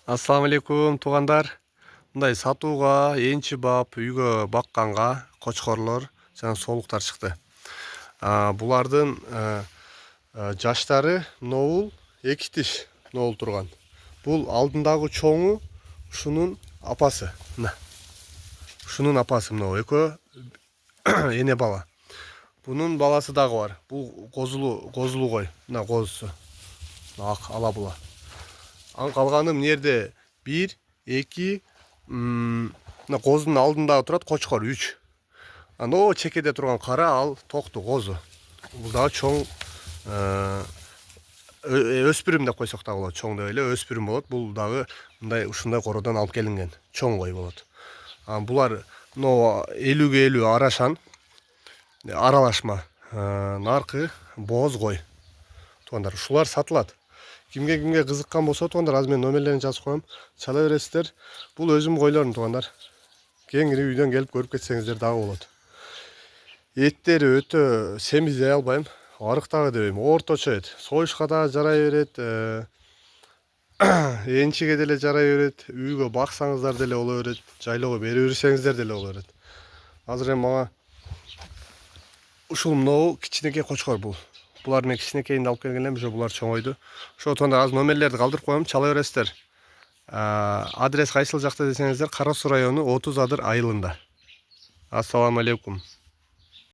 Ассаламу алейкум туугандар. Мындай сатууга, энчи бап, үйгө бакканга кочкорлор жана соолуктар чыкты. Булардын жаштары ноул 2 тиш ноул турган. Бул алдындагы чоңу ушунун апасы. Мына. Ушунун апасы мына экөө эне бала. Бунун баласы дагы бар. Бул козулу кой. Мына козусу. Ак ала була. Ан калганы мына жерде 1, 2, мына козунун алдындагы турат кочкор 3. Ано чекеде турган кара ал токту козу. Бул дагы чоң өспүрүм деп койсок дагы болот. Чоң деп эле өспүрүм болот. Бул дагы мындай ушундай кородон алып келинген. Чоң кой болот. Булар мына 50-ге 50 арашан аралашма. Наркы боз кой. Туугандар, ушулар сатылат. Кимге кызыккан болсо туугандар, азыр мен номерлерин жазып коем. Чала бересиздер. Бул өзүм койлорум туугандар. Кеңири үйдөн келип көрүп кетсеңиздер дагы болот. Эттери өтө семиз дей албайм. Арык дагы дебейм. Орточо эт. Союшка да жарай берет. Энчиге деле жарай берет. Үйгө баксаңыздар деле боло берет. Жайлоого бере берсеңиздер деле боло берет. Азыр эми мага ушул мынау кичинекей кочкор бул. Булар мен кичинекейинди алып келген элем, булар чоңойду. Ошо тонда азыр номерлерди калтырып коем, чала бересиздер. Адрес кайсыл жакта десеңиздер, Кара Суу району 30 Адыр айылында. Ассаламу алейкум.